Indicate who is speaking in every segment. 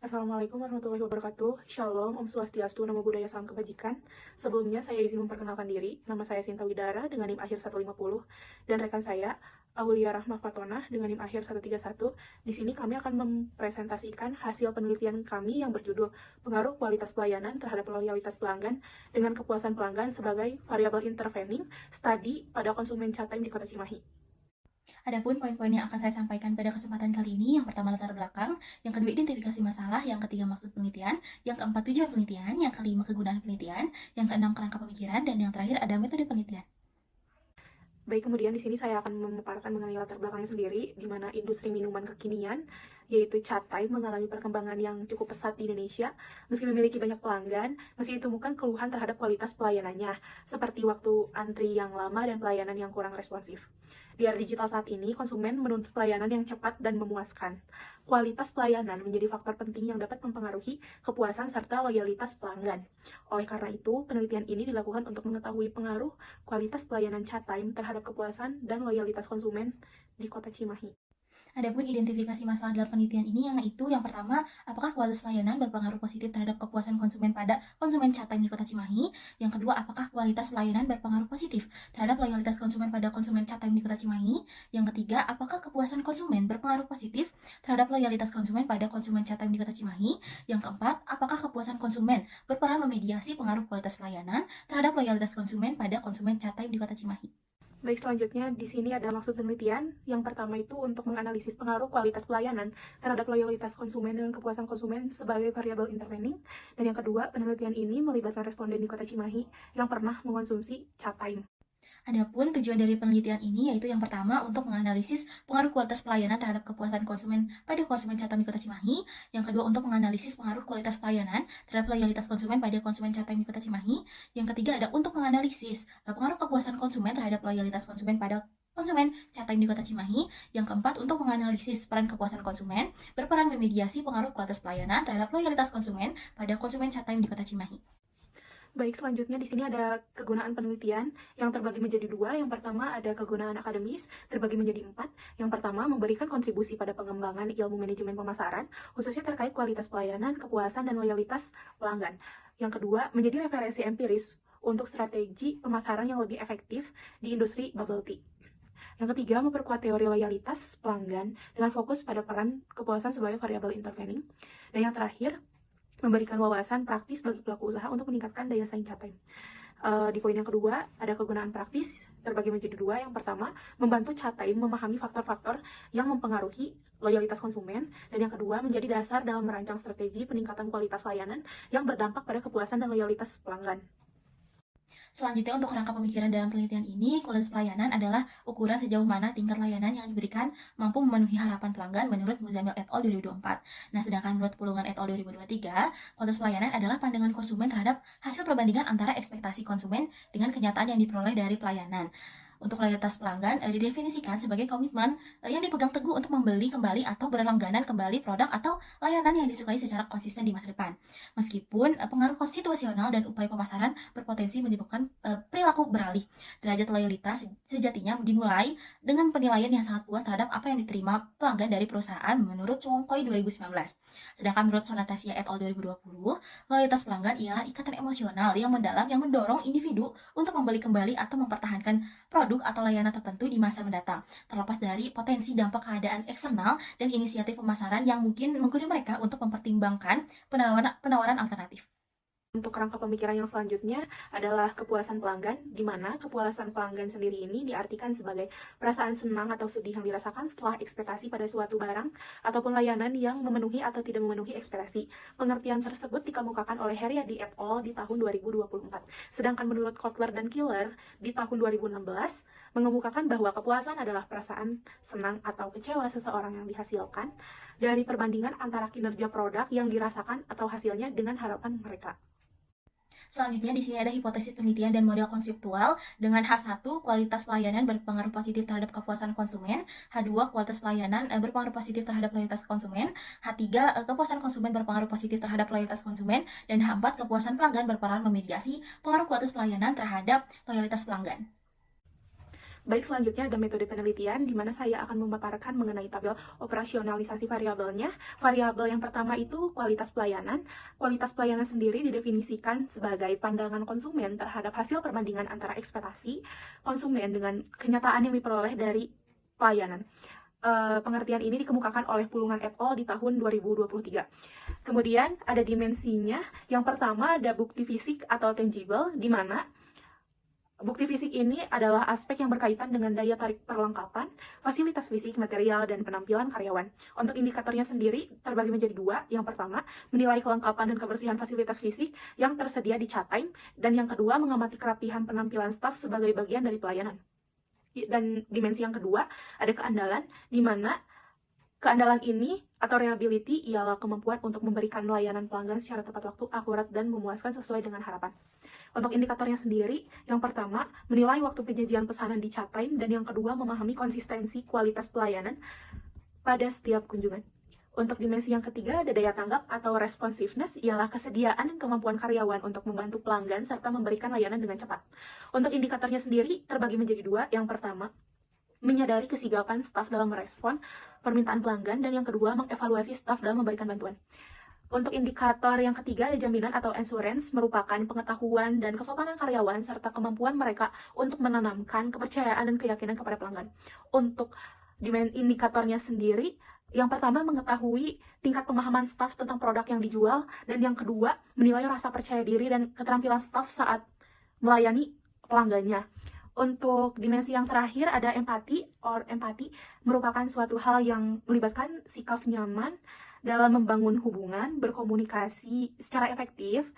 Speaker 1: Assalamualaikum warahmatullahi wabarakatuh. Shalom, Om Swastiastu, Namo Buddhaya, Salam Kebajikan. Sebelumnya saya izin memperkenalkan diri. Nama saya Sinta Widara dengan NIM akhir 150 dan rekan saya Aulia Rahma Fatonah dengan NIM akhir 131. Di sini kami akan mempresentasikan hasil penelitian kami yang berjudul Pengaruh Kualitas Pelayanan terhadap Loyalitas Pelanggan dengan Kepuasan Pelanggan sebagai Variable Intervening Study pada konsumen chat time di Kota Cimahi.
Speaker 2: Adapun poin-poin yang akan saya sampaikan pada kesempatan kali ini, yang pertama latar belakang, yang kedua identifikasi masalah, yang ketiga maksud penelitian, yang keempat tujuan penelitian, yang kelima kegunaan penelitian, yang keenam kerangka pemikiran, dan yang terakhir ada metode penelitian.
Speaker 1: Baik, kemudian di sini saya akan memaparkan mengenai latar belakangnya sendiri, di mana industri minuman kekinian, yaitu cat time, mengalami perkembangan yang cukup pesat di Indonesia. Meski memiliki banyak pelanggan, masih ditemukan keluhan terhadap kualitas pelayanannya, seperti waktu antri yang lama dan pelayanan yang kurang responsif. Di era digital saat ini, konsumen menuntut pelayanan yang cepat dan memuaskan. Kualitas pelayanan menjadi faktor penting yang dapat mempengaruhi kepuasan serta loyalitas pelanggan. Oleh karena itu, penelitian ini dilakukan untuk mengetahui pengaruh kualitas pelayanan chat time terhadap kepuasan dan loyalitas konsumen di Kota Cimahi.
Speaker 2: Adapun identifikasi masalah dalam penelitian ini yaitu yang pertama, apakah kualitas layanan berpengaruh positif terhadap kepuasan konsumen pada konsumen chat time di Kota Cimahi? Yang kedua, apakah kualitas layanan berpengaruh positif terhadap loyalitas konsumen pada konsumen chat time di Kota Cimahi? Yang ketiga, apakah kepuasan konsumen berpengaruh positif terhadap loyalitas konsumen pada konsumen chat time di Kota Cimahi? Yang keempat, apakah kepuasan konsumen berperan memediasi pengaruh kualitas layanan terhadap loyalitas konsumen pada konsumen chat time di Kota Cimahi?
Speaker 1: Baik, selanjutnya di sini ada maksud penelitian. Yang pertama itu untuk menganalisis pengaruh kualitas pelayanan terhadap loyalitas konsumen dan kepuasan konsumen sebagai variabel intervening. Dan yang kedua, penelitian ini melibatkan responden di Kota Cimahi yang pernah mengonsumsi chat time.
Speaker 2: Adapun tujuan dari penelitian ini yaitu yang pertama untuk menganalisis pengaruh kualitas pelayanan terhadap kepuasan konsumen pada konsumen chat time di Kota Cimahi, yang kedua untuk menganalisis pengaruh kualitas pelayanan terhadap loyalitas konsumen pada konsumen chat time di Kota Cimahi, yang ketiga ada untuk menganalisis pengaruh kepuasan konsumen terhadap loyalitas konsumen pada konsumen chat time di Kota Cimahi, yang keempat untuk menganalisis peran kepuasan konsumen berperan memediasi pengaruh kualitas pelayanan terhadap loyalitas konsumen pada konsumen chat time di Kota Cimahi.
Speaker 1: Baik, selanjutnya di sini ada kegunaan penelitian yang terbagi menjadi dua. Yang pertama ada kegunaan akademis, terbagi menjadi 4. Yang pertama, memberikan kontribusi pada pengembangan ilmu manajemen pemasaran, khususnya terkait kualitas pelayanan, kepuasan, dan loyalitas pelanggan. Yang kedua, menjadi referensi empiris untuk strategi pemasaran yang lebih efektif di industri bubble tea. Yang ketiga, memperkuat teori loyalitas pelanggan dengan fokus pada peran kepuasan sebagai variabel intervening. Dan yang terakhir, memberikan wawasan praktis bagi pelaku usaha untuk meningkatkan daya saing chat time. Di poin yang kedua, ada kegunaan praktis terbagi menjadi 2. Yang pertama, membantu chat time memahami faktor-faktor yang mempengaruhi loyalitas konsumen. Dan yang kedua, menjadi dasar dalam merancang strategi peningkatan kualitas layanan yang berdampak pada kepuasan dan loyalitas pelanggan.
Speaker 2: Selanjutnya untuk kerangka pemikiran dalam penelitian ini, kualitas pelayanan adalah ukuran sejauh mana tingkat layanan yang diberikan mampu memenuhi harapan pelanggan menurut Muzamil et al. 2024. Nah, sedangkan menurut Pulungan et al. 2023, kualitas pelayanan adalah pandangan konsumen terhadap hasil perbandingan antara ekspektasi konsumen dengan kenyataan yang diperoleh dari pelayanan. Untuk loyalitas pelanggan didefinisikan sebagai komitmen yang dipegang teguh untuk membeli kembali atau berlangganan kembali produk atau layanan yang disukai secara konsisten di masa depan. Meskipun pengaruh konstitusional dan upaya pemasaran berpotensi menyebabkan perilaku beralih. Derajat loyalitas sejatinya dimulai dengan penilaian yang sangat puas terhadap apa yang diterima pelanggan dari perusahaan menurut Chongqing 2019. Sedangkan menurut Sonatasia et al. 2020, loyalitas pelanggan ialah ikatan emosional yang mendalam yang mendorong individu untuk membeli kembali atau mempertahankan produk atau layanan tertentu di masa mendatang, terlepas dari potensi dampak keadaan eksternal dan inisiatif pemasaran yang mungkin menggoda mereka untuk mempertimbangkan penawaran alternatif.
Speaker 1: Untuk kerangka pemikiran yang selanjutnya adalah kepuasan pelanggan, di mana kepuasan pelanggan sendiri ini diartikan sebagai perasaan senang atau sedih yang dirasakan setelah ekspektasi pada suatu barang ataupun layanan yang memenuhi atau tidak memenuhi ekspektasi. Pengertian tersebut dikemukakan oleh Heriadi et al. Di tahun 2024. Sedangkan menurut Kotler dan Killer di tahun 2016 mengemukakan bahwa kepuasan adalah perasaan senang atau kecewa seseorang yang dihasilkan dari perbandingan antara kinerja produk yang dirasakan atau hasilnya dengan harapan mereka.
Speaker 2: Selanjutnya di sini ada hipotesis penelitian dan model konseptual dengan H1 kualitas pelayanan berpengaruh positif terhadap kepuasan konsumen, H2 kualitas pelayanan berpengaruh positif terhadap loyalitas konsumen, H3 kepuasan konsumen berpengaruh positif terhadap loyalitas konsumen, dan H4 kepuasan pelanggan berperan memediasi pengaruh kualitas pelayanan terhadap loyalitas pelanggan.
Speaker 1: Baik, selanjutnya ada metode penelitian, di mana saya akan memaparkan mengenai tabel operasionalisasi variabelnya. Variabel yang pertama itu kualitas pelayanan. Kualitas pelayanan sendiri didefinisikan sebagai pandangan konsumen terhadap hasil perbandingan antara ekspektasi konsumen dengan kenyataan yang diperoleh dari pelayanan. Pengertian ini dikemukakan oleh Pulungan et al. Di tahun 2023. Kemudian ada dimensinya. Yang pertama ada bukti fisik atau tangible, di mana bukti fisik ini adalah aspek yang berkaitan dengan daya tarik perlengkapan, fasilitas fisik, material, dan penampilan karyawan. Untuk indikatornya sendiri terbagi menjadi dua. Yang pertama, menilai kelengkapan dan kebersihan fasilitas fisik yang tersedia di Chatime, dan yang kedua, mengamati kerapihan penampilan staf sebagai bagian dari pelayanan. Dan dimensi yang kedua, ada keandalan, di mana keandalan ini atau reliability ialah kemampuan untuk memberikan layanan pelanggan secara tepat waktu, akurat, dan memuaskan sesuai dengan harapan. Untuk indikatornya sendiri, yang pertama, menilai waktu penyajian pesanan di Chatime, dan yang kedua, memahami konsistensi kualitas pelayanan pada setiap kunjungan. Untuk dimensi yang ketiga, ada daya tanggap atau responsiveness, ialah kesediaan dan kemampuan karyawan untuk membantu pelanggan serta memberikan layanan dengan cepat. Untuk indikatornya sendiri, terbagi menjadi dua. Yang pertama, menyadari kesigapan staf dalam merespon permintaan pelanggan, dan yang kedua, mengevaluasi staf dalam memberikan bantuan. Untuk indikator yang ketiga, ada jaminan atau insurance, merupakan pengetahuan dan kesopanan karyawan serta kemampuan mereka untuk menanamkan kepercayaan dan keyakinan kepada pelanggan. Untuk indikatornya sendiri, yang pertama, mengetahui tingkat pemahaman staf tentang produk yang dijual, dan yang kedua, menilai rasa percaya diri dan keterampilan staf saat melayani pelanggannya. Untuk dimensi yang terakhir ada empati. Empati merupakan suatu hal yang melibatkan sikap nyaman dalam membangun hubungan, berkomunikasi secara efektif,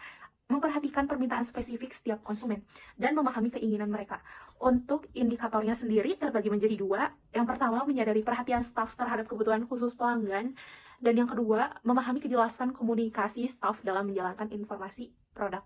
Speaker 1: memperhatikan permintaan spesifik setiap konsumen, dan memahami keinginan mereka. Untuk indikatornya sendiri terbagi menjadi dua. Yang pertama, menyadari perhatian staf terhadap kebutuhan khusus pelanggan, dan yang kedua, memahami kejelasan komunikasi staf dalam menjalankan informasi produk.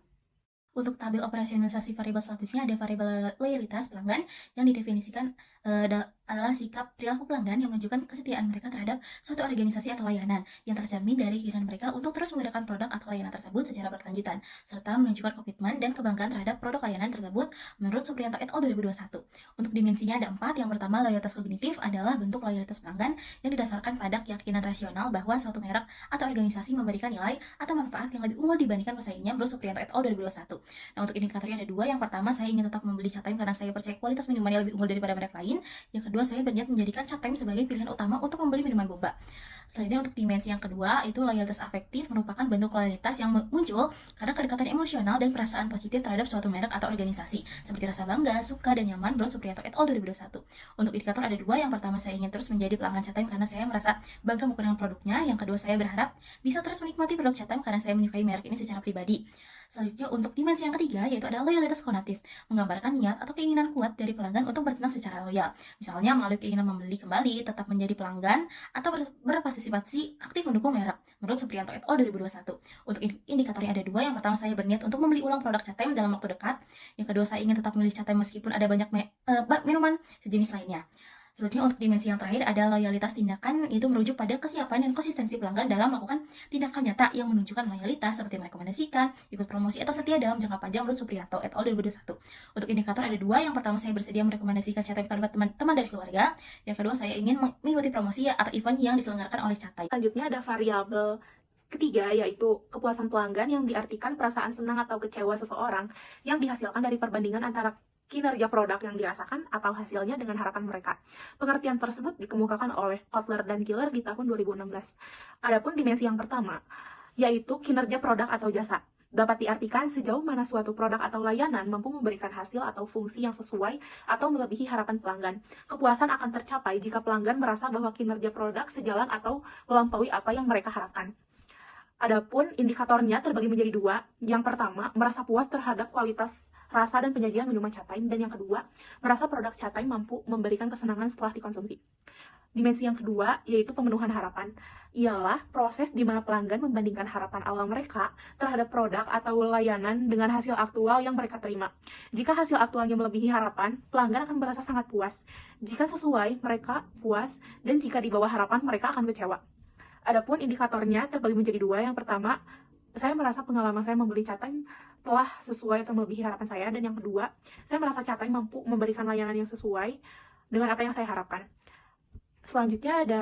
Speaker 2: Untuk tabel operasionalisasi variabel selanjutnya ada variabel loyalitas pelanggan yang didefinisikan adalah sikap perilaku pelanggan yang menunjukkan kesetiaan mereka terhadap suatu organisasi atau layanan yang tercermin dari keinginan mereka untuk terus menggunakan produk atau layanan tersebut secara berkelanjutan, serta menunjukkan komitmen dan kebanggaan terhadap produk layanan tersebut menurut Supriyanto et al. 2021. Untuk dimensinya ada 4. Yang pertama, loyalitas kognitif adalah bentuk loyalitas pelanggan yang didasarkan pada keyakinan rasional bahwa suatu merek atau organisasi memberikan nilai atau manfaat yang lebih unggul dibandingkan pesaingnya menurut Supriyanto et al. 2021. Nah, untuk indikatornya ada 2. Yang pertama, saya ingin tetap membeli Chatime karena saya percaya kualitas minuman yang lebih unggul daripada merek lain. Yang kedua, saya berniat menjadikan Chatime sebagai pilihan utama untuk membeli minuman boba. Selanjutnya, untuk dimensi yang kedua, itu loyalitas afektif merupakan bentuk loyalitas yang muncul karena kedekatan emosional dan perasaan positif terhadap suatu merek atau organisasi, seperti rasa bangga, suka, dan nyaman menurut Supriyanto et al. 2021. Untuk indikator ada 2. Yang pertama, saya ingin terus menjadi pelanggan Chatime karena saya merasa bangga menggunakan produknya. Yang kedua, saya berharap bisa terus menikmati produk Chatime karena saya menyukai merek ini secara pribadi. Selanjutnya, untuk dimensi yang ketiga, yaitu adalah loyalitas konatif, menggambarkan niat atau keinginan kuat dari pelanggan untuk bertindak secara loyal. Misalnya, melalui keinginan membeli kembali, tetap menjadi pelanggan, atau berpartisipasi aktif mendukung merek, menurut Supriyanto et al. 2021. Untuk indikatornya ada 2. Yang pertama, saya berniat untuk membeli ulang produk Chatime dalam waktu dekat. Yang kedua, saya ingin tetap memilih Chatime meskipun ada banyak minuman sejenis lainnya. Selanjutnya, untuk dimensi yang terakhir ada loyalitas tindakan, itu merujuk pada kesiapan dan konsistensi pelanggan dalam melakukan tindakan nyata yang menunjukkan loyalitas seperti merekomendasikan, ikut promosi, atau setia dalam jangka panjang menurut Supriyanto et al. 2021. Untuk indikator ada 2. Yang pertama, saya bersedia merekomendasikan Chatime kepada teman-teman dari keluarga. Yang kedua, saya ingin mengikuti promosi atau event yang diselenggarakan oleh Chatime.
Speaker 1: Selanjutnya ada variabel ketiga, yaitu kepuasan pelanggan, yang diartikan perasaan senang atau kecewa seseorang yang dihasilkan dari perbandingan antara kinerja produk yang dirasakan atau hasilnya dengan harapan mereka. Pengertian tersebut dikemukakan oleh Kotler dan Giller di tahun 2016. Adapun dimensi yang pertama, yaitu kinerja produk atau jasa, dapat diartikan sejauh mana suatu produk atau layanan mampu memberikan hasil atau fungsi yang sesuai atau melebihi harapan pelanggan. Kepuasan akan tercapai jika pelanggan merasa bahwa kinerja produk sejalan atau melampaui apa yang mereka harapkan. Adapun indikatornya terbagi menjadi 2. Yang pertama, merasa puas terhadap kualitas rasa dan penyajian minuman Chatime, dan yang kedua, merasa produk Chatime mampu memberikan kesenangan setelah dikonsumsi. Dimensi yang kedua, yaitu pemenuhan harapan, ialah proses di mana pelanggan membandingkan harapan awal mereka terhadap produk atau layanan dengan hasil aktual yang mereka terima. Jika hasil aktualnya melebihi harapan, pelanggan akan merasa sangat puas. Jika sesuai, mereka puas, dan jika di bawah harapan, mereka akan kecewa. Adapun indikatornya terbagi menjadi 2. Yang pertama, saya merasa pengalaman saya membeli Chatime telah sesuai atau melebihi harapan saya. Dan yang kedua, saya merasa Chatime mampu memberikan layanan yang sesuai dengan apa yang saya harapkan. Selanjutnya ada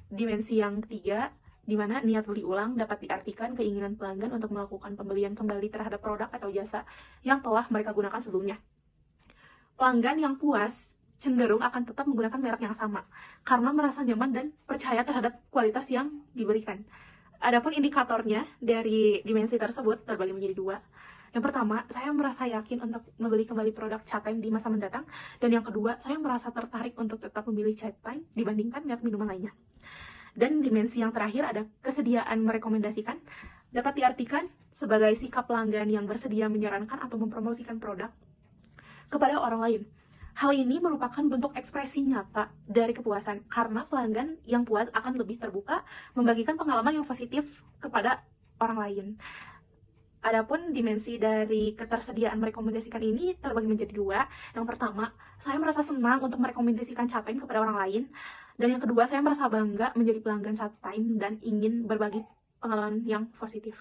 Speaker 1: dimensi yang ketiga, di mana niat beli ulang dapat diartikan keinginan pelanggan untuk melakukan pembelian kembali terhadap produk atau jasa yang telah mereka gunakan sebelumnya. Pelanggan yang puas cenderung akan tetap menggunakan merek yang sama karena merasa nyaman dan percaya terhadap kualitas yang diberikan. Adapun indikatornya dari dimensi tersebut terbagi menjadi dua. Yang pertama, saya merasa yakin untuk membeli kembali produk Chatime di masa mendatang. Dan yang kedua, saya merasa tertarik untuk tetap memilih Chatime dibandingkan merek minuman lainnya. Dan dimensi yang terakhir ada kesediaan merekomendasikan, dapat diartikan sebagai sikap pelanggan yang bersedia menyarankan atau mempromosikan produk kepada orang lain. Hal ini merupakan bentuk ekspresi nyata dari kepuasan, karena pelanggan yang puas akan lebih terbuka membagikan pengalaman yang positif kepada orang lain. Adapun dimensi dari ketersediaan merekomendasikan ini terbagi menjadi dua. Yang pertama, saya merasa senang untuk merekomendasikan Chatime kepada orang lain. Dan yang kedua, saya merasa bangga menjadi pelanggan Chatime dan ingin berbagi pengalaman yang positif.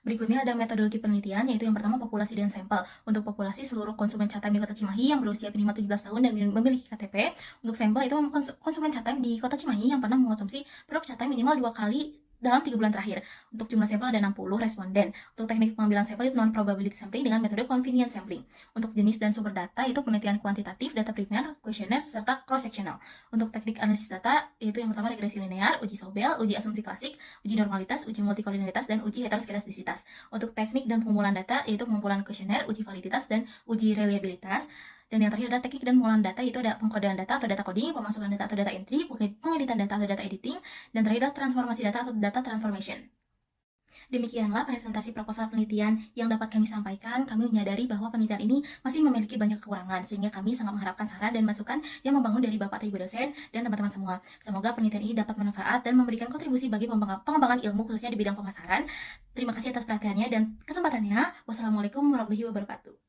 Speaker 2: Berikutnya ada metodologi penelitian, yaitu yang pertama populasi dan sampel. Untuk populasi seluruh konsumen Chatime di Kota Cimahi yang berusia minimal 17 tahun dan memiliki KTP. Untuk sampel itu konsumen Chatime di Kota Cimahi yang pernah mengonsumsi produk Chatime minimal 2 kali dalam 3 bulan terakhir. Untuk jumlah sampel ada 60 responden. Untuk teknik pengambilan sampel itu non-probability sampling dengan metode convenience sampling. Untuk jenis dan sumber data itu penelitian kuantitatif, data primer, kuesioner, serta cross-sectional. Untuk teknik analisis data itu yang pertama regresi linear, uji Sobel, uji asumsi klasik, uji normalitas, uji multikolinialitas, dan uji heteroskedastisitas. Untuk teknik dan pengumpulan data yaitu pengumpulan kuesioner, uji validitas, dan uji reliabilitas. Dan yang terakhir ada teknik dan pengolahan data, yaitu ada pengkodean data atau data coding, pemasukan data atau data entry, pengeditan data atau data editing, dan terakhir ada transformasi data atau data transformation. Demikianlah presentasi proposal penelitian yang dapat kami sampaikan. Kami menyadari bahwa penelitian ini masih memiliki banyak kekurangan, sehingga kami sangat mengharapkan saran dan masukan yang membangun dari Bapak atau Ibu dosen dan teman-teman semua. Semoga penelitian ini dapat bermanfaat dan memberikan kontribusi bagi pengembangan ilmu khususnya di bidang pemasaran. Terima kasih atas perhatiannya dan kesempatannya. Wassalamualaikum warahmatullahi wabarakatuh.